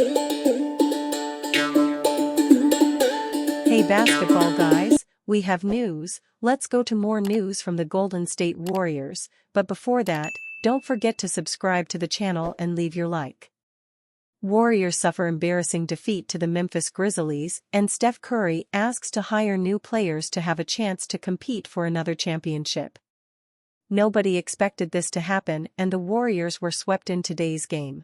Hey basketball guys, we have news. Let's go to more news from the Golden State Warriors, but before that, don't forget to subscribe to the channel and leave your like. Warriors suffer embarrassing defeat to the Memphis Grizzlies, and Steph Curry asks to hire new players to have a chance to compete for another championship. Nobody expected this to happen, and the Warriors were swept in today's game.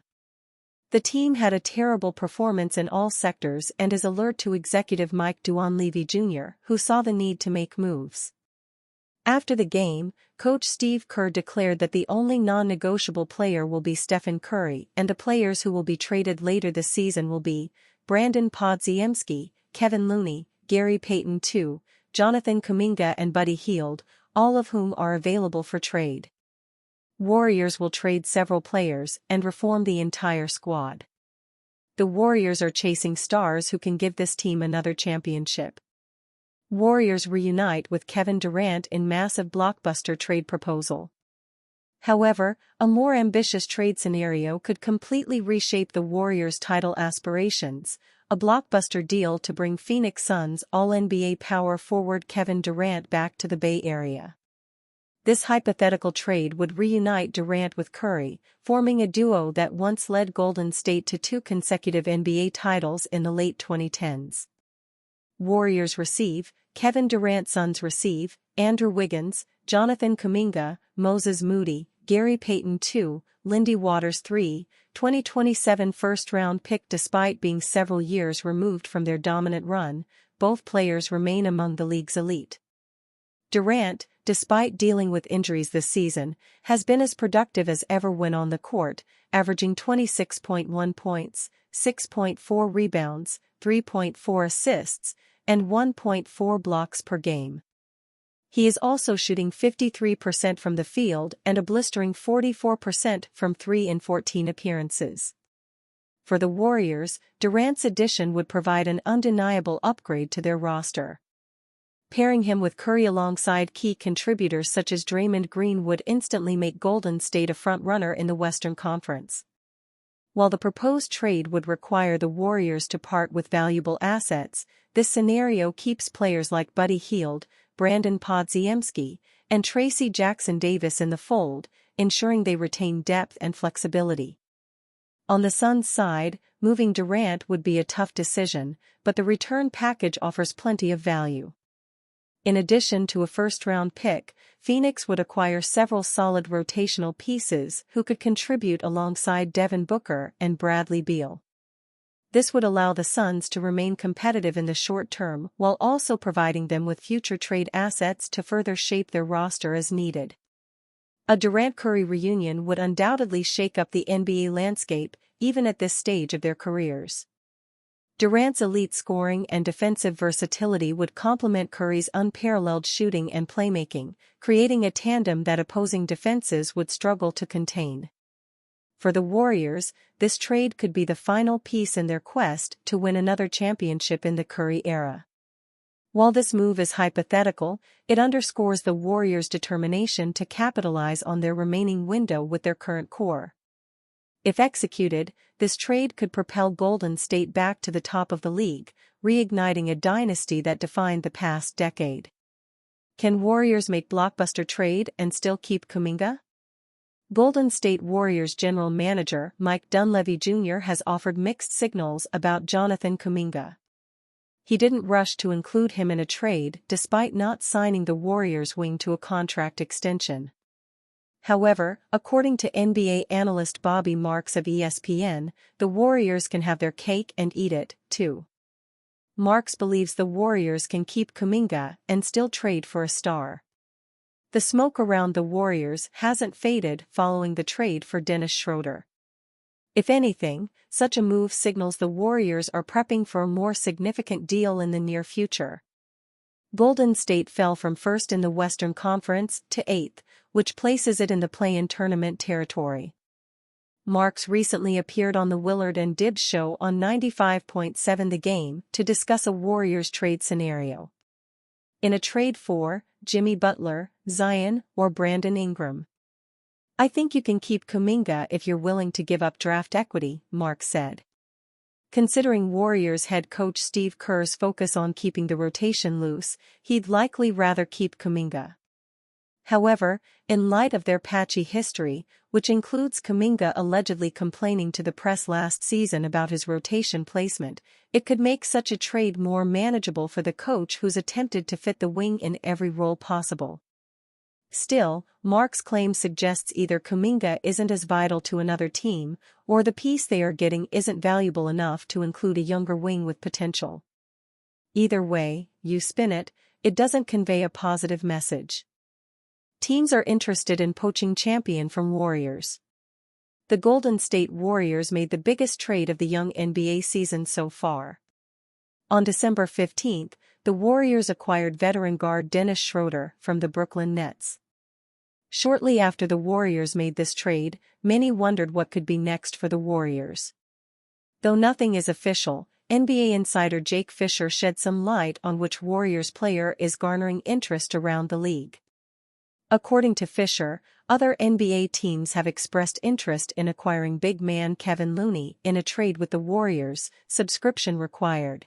The team had a terrible performance in all sectors and is alert to executive Mike Dunleavy Jr., who saw the need to make moves. After the game, coach Steve Kerr declared that the only non-negotiable player will be Stephen Curry, and the players who will be traded later this season will be Brandon Podziemski, Kevin Looney, Gary Payton II, Jonathan Kuminga and Buddy Hield, all of whom are available for trade. Warriors will trade several players and reform the entire squad. The Warriors are chasing stars who can give this team another championship. Warriors reunite with Kevin Durant in massive blockbuster trade proposal. However, a more ambitious trade scenario could completely reshape the Warriors' title aspirations, a blockbuster deal to bring Phoenix Suns All-NBA power forward Kevin Durant back to the Bay Area. This hypothetical trade would reunite Durant with Curry, forming a duo that once led Golden State to 2 consecutive NBA titles in the late 2010s. Warriors receive, Kevin Durant. Suns receive, Andrew Wiggins, Jonathan Kuminga, Moses Moody, Gary Payton II, Lindy Waters III, 2027 first-round pick. Despite being several years removed from their dominant run, both players remain among the league's elite. Durant, despite dealing with injuries this season, has been as productive as ever when on the court, averaging 26.1 points, 6.4 rebounds, 3.4 assists, and 1.4 blocks per game. He is also shooting 53% from the field and a blistering 44% from 3 in 14 appearances. For the Warriors, Durant's addition would provide an undeniable upgrade to their roster. Pairing him with Curry alongside key contributors such as Draymond Green would instantly make Golden State a front-runner in the Western Conference. While the proposed trade would require the Warriors to part with valuable assets, this scenario keeps players like Buddy Hield, Brandon Podziemski, and Tracy Jackson-Davis in the fold, ensuring they retain depth and flexibility. On the Suns' side, moving Durant would be a tough decision, but the return package offers plenty of value. In addition to a first-round pick, Phoenix would acquire several solid rotational pieces who could contribute alongside Devin Booker and Bradley Beal. This would allow the Suns to remain competitive in the short term while also providing them with future trade assets to further shape their roster as needed. A Durant-Curry reunion would undoubtedly shake up the NBA landscape, even at this stage of their careers. Durant's elite scoring and defensive versatility would complement Curry's unparalleled shooting and playmaking, creating a tandem that opposing defenses would struggle to contain. For the Warriors, this trade could be the final piece in their quest to win another championship in the Curry era. While this move is hypothetical, it underscores the Warriors' determination to capitalize on their remaining window with their current core. If executed, this trade could propel Golden State back to the top of the league, reigniting a dynasty that defined the past decade. Can Warriors make blockbuster trade and still keep Kuminga? Golden State Warriors general manager Mike Dunleavy Jr. has offered mixed signals about Jonathan Kuminga. He didn't rush to include him in a trade despite not signing the Warriors' wing to a contract extension. However, according to NBA analyst Bobby Marks of ESPN, the Warriors can have their cake and eat it, too. Marks believes the Warriors can keep Kuminga and still trade for a star. The smoke around the Warriors hasn't faded following the trade for Dennis Schroeder. If anything, such a move signals the Warriors are prepping for a more significant deal in the near future. Golden State fell from first in the Western Conference to 8th, which places it in the play-in tournament territory. Marks recently appeared on the Willard and Dibbs show on 95.7 The Game to discuss a Warriors trade scenario. In a trade for Jimmy Butler, Zion, or Brandon Ingram. I think you can keep Kuminga if you're willing to give up draft equity, Marks said. Considering Warriors head coach Steve Kerr's focus on keeping the rotation loose, he'd likely rather keep Kuminga. However, in light of their patchy history, which includes Kuminga allegedly complaining to the press last season about his rotation placement, it could make such a trade more manageable for the coach who's attempted to fit the wing in every role possible. Still, Mark's claim suggests either Kuminga isn't as vital to another team, or the piece they are getting isn't valuable enough to include a younger wing with potential. Either way you spin it, it doesn't convey a positive message. Teams are interested in poaching champion from Warriors. The Golden State Warriors made the biggest trade of the young NBA season so far. On December 15, the Warriors acquired veteran guard Dennis Schroeder from the Brooklyn Nets. Shortly after the Warriors made this trade, many wondered what could be next for the Warriors. Though nothing is official, NBA insider Jake Fisher shed some light on which Warriors player is garnering interest around the league. According to Fisher, other NBA teams have expressed interest in acquiring big man Kevin Looney in a trade with the Warriors, subscription required.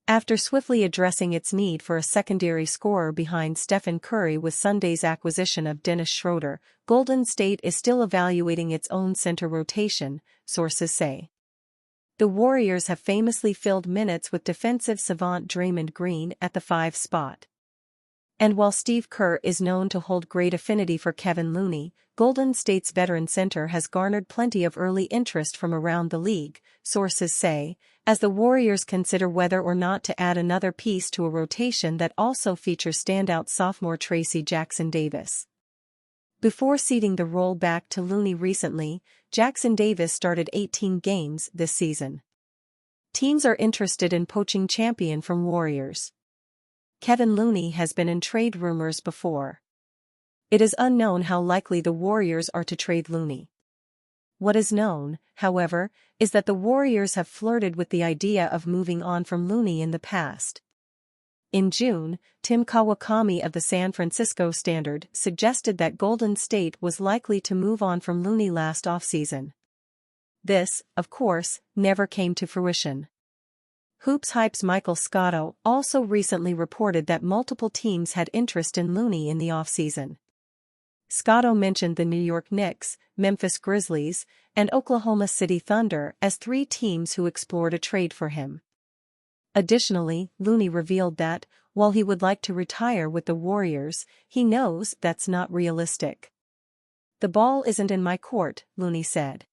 After swiftly addressing its need for a secondary scorer behind Stephen Curry with Sunday's acquisition of Dennis Schroeder, Golden State is still evaluating its own center rotation, sources say. The Warriors have famously filled minutes with defensive savant Draymond Green at the 5 spot. And while Steve Kerr is known to hold great affinity for Kevin Looney, Golden State's veteran center has garnered plenty of early interest from around the league, sources say, as the Warriors consider whether or not to add another piece to a rotation that also features standout sophomore Tracy Jackson-Davis. Before ceding the role back to Looney recently, Jackson-Davis started 18 games this season. Teams are interested in poaching champion from Warriors. Kevin Looney has been in trade rumors before. It is unknown how likely the Warriors are to trade Looney. What is known, however, is that the Warriors have flirted with the idea of moving on from Looney in the past. In June, Tim Kawakami of the San Francisco Standard suggested that Golden State was likely to move on from Looney last offseason. This, of course, never came to fruition. Hoops Hype's Michael Scotto also recently reported that multiple teams had interest in Looney in the offseason. Scotto mentioned the New York Knicks, Memphis Grizzlies, and Oklahoma City Thunder as 3 teams who explored a trade for him. Additionally, Looney revealed that, while he would like to retire with the Warriors, he knows that's not realistic. "The ball isn't in my court," Looney said.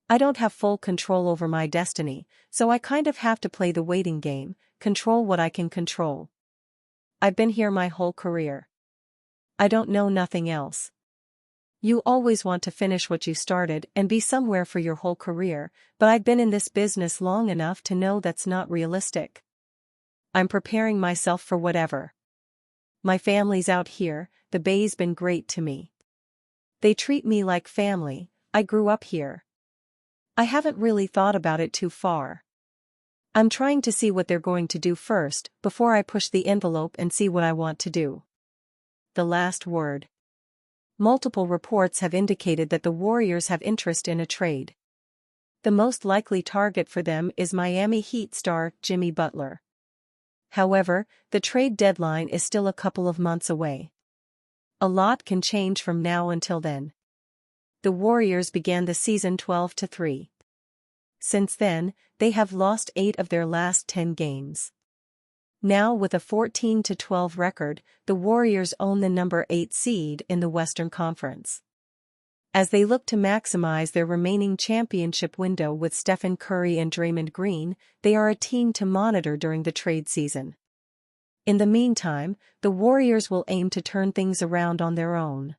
"I don't have full control over my destiny, so I kind of have to play the waiting game, control what I can control. I've been here my whole career. I don't know nothing else. You always want to finish what you started and be somewhere for your whole career, but I've been in this business long enough to know that's not realistic. I'm preparing myself for whatever. My family's out here, the Bay's been great to me. They treat me like family, I grew up here. I haven't really thought about it too far. I'm trying to see what they're going to do first before I push the envelope and see what I want to do." The last word. Multiple reports have indicated that the Warriors have interest in a trade. The most likely target for them is Miami Heat star Jimmy Butler. However, the trade deadline is still a couple of months away. A lot can change from now until then. The Warriors began the season 12-3. Since then, they have lost 8 of their last 10 games. Now with a 14-12 record, the Warriors own the number 8 seed in the Western Conference. As they look to maximize their remaining championship window with Stephen Curry and Draymond Green, they are a team to monitor during the trade season. In the meantime, the Warriors will aim to turn things around on their own.